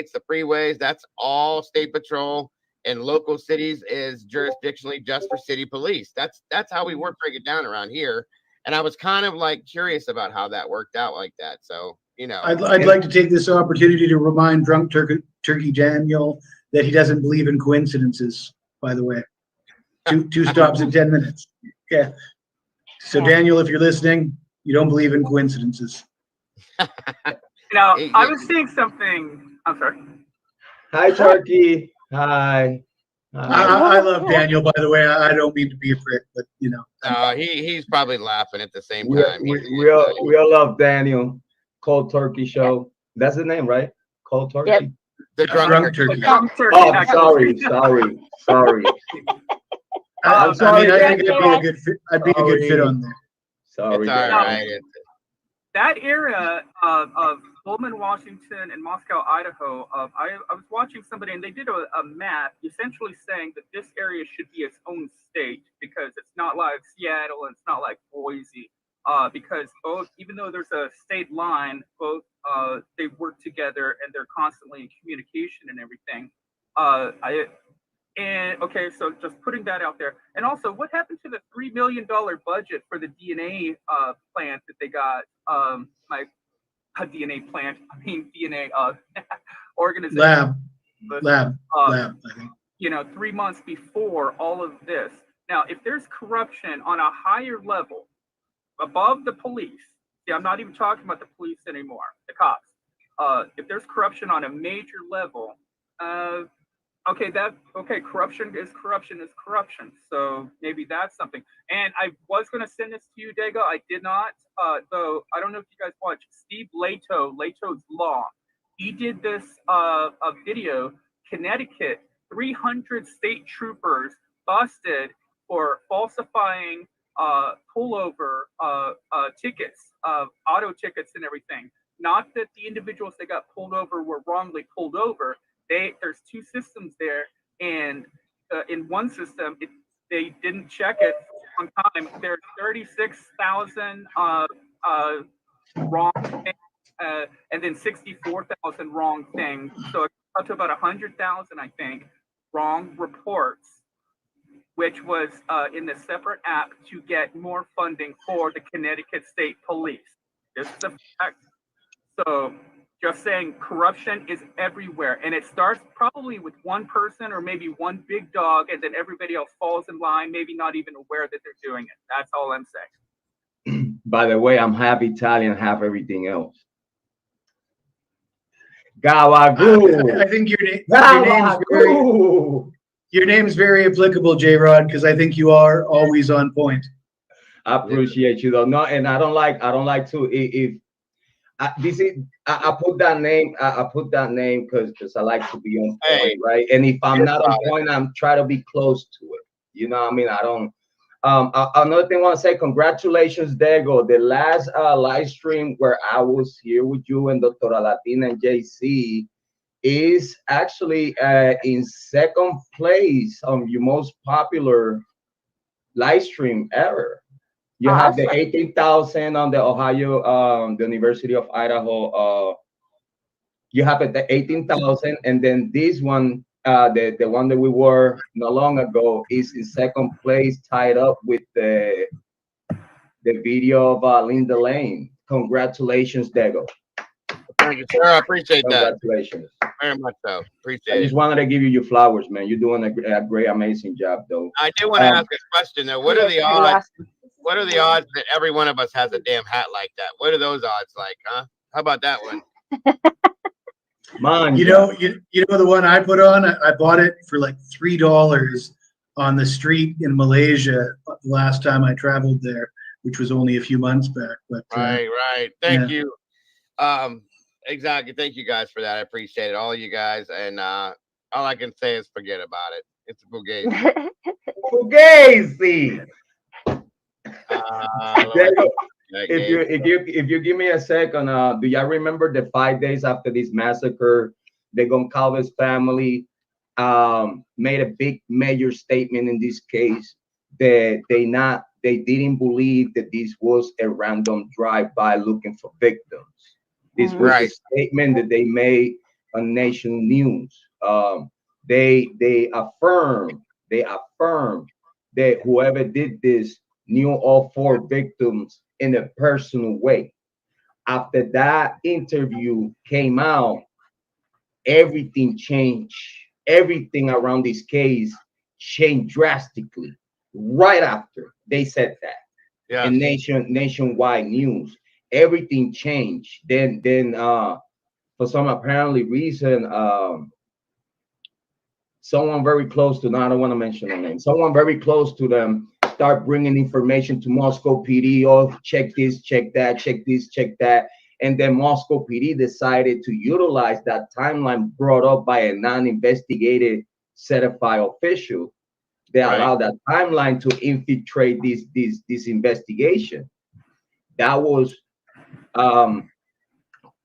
interstates, the freeways, that's all state patrol. And local cities is jurisdictionally just for city police. That's how we break it down around here. And I was kind of like curious about how that worked out like that. So, I'd like to take this opportunity to remind drunk turkey Daniel that he doesn't believe in coincidences, by the way. Two stops in 10 minutes. Yeah. So Daniel, if you're listening, you don't believe in coincidences. Now, I was seeing something. I'm sorry. Hi, Turkey. Hi. I love Daniel, by the way. I don't mean to be a prick, but he's probably laughing at the same time. We all love Daniel. Cold Turkey Show. That's the name, right? Cold Turkey. Yep. The drunk turkey. Oh, sorry. I'm sorry. I think I'd be a good fit. I'd be a good fit on there. Sorry. It's all right. That area of Pullman, Washington, and Moscow, Idaho, I was watching somebody, and they did a map essentially saying that this area should be its own state because it's not like Seattle and it's not like Boise. Because both, even though there's a state line, both they work together and they're constantly in communication and everything. Okay, so just putting that out there. And also, what happened to the $3 million budget for the DNA plant that they got? DNA plant, DNA organization. Lab, I think. 3 months before all of this. Now, if there's corruption on a higher level, above the police, see, I'm not even talking about the police anymore, the cops. If there's corruption on a major level, corruption is corruption. So maybe that's something. And I was going to send this to you, Dago. I did not, though. I don't know if you guys watch Steve Leto's Law. He did this a video, Connecticut, 300 state troopers busted for falsifying pullover tickets, auto tickets and everything. Not that the individuals that got pulled over were wrongly pulled over. There's two systems there, and in one system, they didn't check it on time. There's 36,000 wrong things, and then 64,000 wrong things. So it's up to about 100,000, I think, wrong reports, which was in the separate app to get more funding for the Connecticut State Police. This is a fact. So just saying, corruption is everywhere, and it starts probably with one person or maybe one big dog, and then everybody else falls in line, maybe not even aware that they're doing it. That's all I'm saying. By the way, I'm half Italian, half everything else. Gawagoo. I think your name's very applicable, Jrod, because I think you are always on point. I appreciate you though. No, and I don't like to I put that name. I put that name because I like to be on point, right? And if I'm not on point, I'm trying to be close to it. You know what I mean? I don't. Another thing I want to say, congratulations, Dago. The last live stream where I was here with you and Dr. Latina and JC is actually in second place on your most popular live stream ever. You have the 18,000 on the Ohio, the University of Idaho. You have the 18,000, and then this one, the one that we were not long ago, is in second place, tied up with the video of Linda Lane. Congratulations, Dago. Thank you, sir. I appreciate that. Congratulations. Very much so. Appreciate it. I just wanted to give you your flowers, man. You're doing a great, amazing job, though. I do want to ask a question, though. What are the odds? What are the odds that every one of us has a damn hat like that? What are those odds like, huh? How about that one? Man, you know the one I put on. I bought it for like $3 on the street in Malaysia last time I traveled there, which was only a few months back. But right. Thank you. Exactly. Thank you guys for that. I appreciate it, all you guys. And all I can say is forget about it. It's a fugazi. Fugazi. If you give me a second, do y'all remember the 5 days after this massacre, the Goncalves family made a big major statement in this case that they didn't believe that this was a random drive-by looking for victims. This was a statement that they made on national news. They affirm that whoever did this knew all 4 victims in a personal way. After that interview came out, everything changed. Everything around this case changed drastically right after they said that. Yeah. In nationwide news, everything changed. Then for some apparently reason, someone very close to them, I don't want to mention the name, someone very close to them start bringing information to Moscow PD. Oh, check this, check that, check this, check that. And then Moscow PD decided to utilize that timeline brought up by a non-investigated certified official. They allowed that timeline to infiltrate this investigation. That was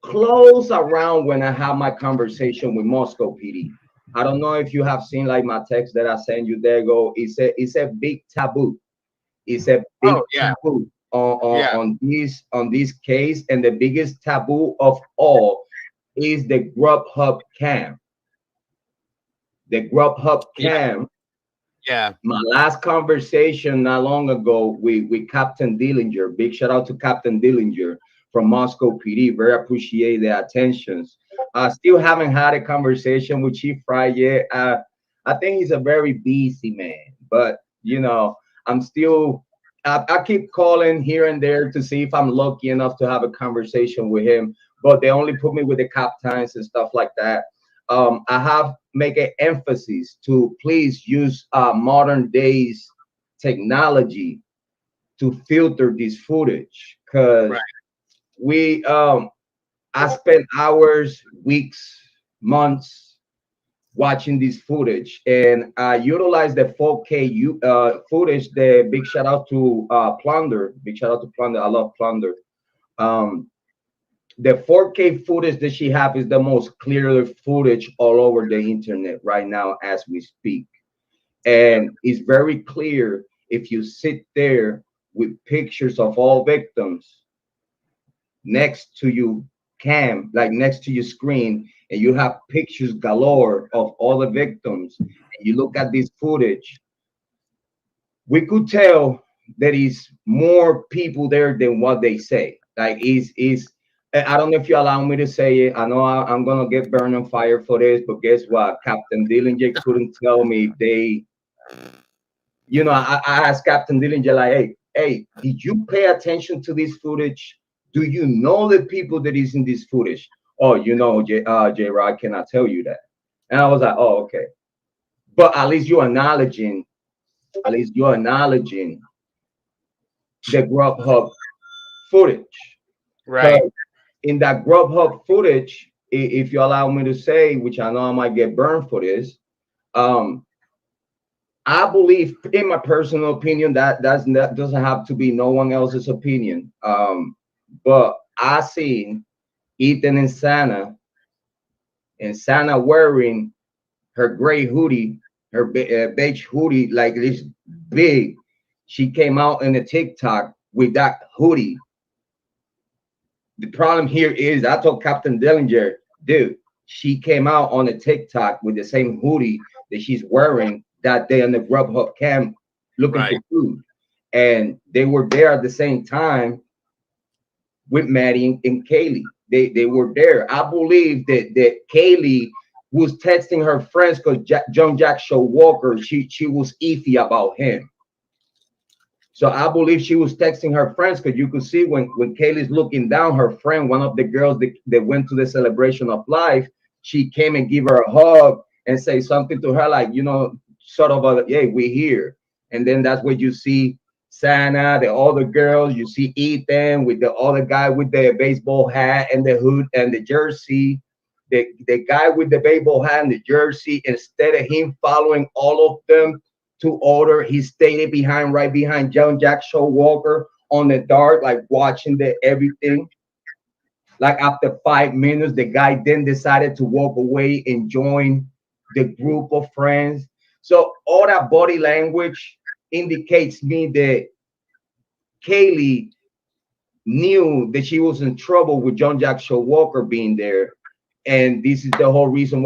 close around when I had my conversation with Moscow PD. I don't know if you have seen like my text that I sent you there. It's a big taboo. It's a big taboo on this case, and the biggest taboo of all is the Grubhub cam. The Grubhub cam. Yeah. My last conversation not long ago with Captain Dillinger. Big shout out to Captain Dillinger from Moscow PD. Very appreciate the attentions. I still haven't had a conversation with Chief Fry yet. I think he's a very busy man, but you know, I'm still. I keep calling here and there to see if I'm lucky enough to have a conversation with him, but they only put me with the captains and stuff like that. I have make an emphasis to please use modern days technology to filter this footage, because we I spent hours, weeks, months watching this footage, and I utilized the 4K footage. The big shout out to Plunder. Big shout out to Plunder. I love Plunder. The 4K footage that she have is the most clear footage all over the internet right now as we speak. And it's very clear if you sit there with pictures of all victims next to you cam, like next to your screen, and you have pictures galore of all the victims, and you look at this footage, we could tell there is more people there than what they say. Like is I don't know if you allow me to say it. I know I'm gonna get burned on fire for this, but guess what? Captain Dillinger couldn't tell me if they, you know, I asked Captain Dillinger like, hey, did you pay attention to this footage? Do you know the people that is in this footage? Oh, you know, Jrod cannot tell you that. And I was like, oh, okay. But at least you're acknowledging the Grubhub footage. Right. In that Grubhub footage, if you allow me to say, which I know I might get burned for this, I believe, in my personal opinion, that doesn't have to be no one else's opinion. But I seen Ethan and Sana wearing her gray hoodie, her beige hoodie, like this big. She came out in a TikTok with that hoodie. The problem here is, I told Captain Dillinger, dude, she came out on a TikTok with the same hoodie that she's wearing that day on the Grubhub cam looking for food. And they were there at the same time with Maddie and Kiely. They were there. I believe that Kiely was texting her friends because John Jack Show Walker, she was iffy about him. So I believe she was texting her friends, because you could see when Kaylee's looking down, her friend, one of the girls that went to the celebration of life, she came and give her a hug and say something to her like, you know, sort of a, hey, we're here. And then that's where you see Sana, the other girls, you see Ethan with the other guy with the baseball hat and the hood and the jersey. The guy with the baseball hat and the jersey, instead of him following all of them to order, he stayed right behind John Jack Show Walker on the dark, like watching the everything. Like after 5 minutes, the guy then decided to walk away and join the group of friends. So all that body language indicates me that Kiely knew that she was in trouble with John Jack Show Walker being there, and this is the whole reason why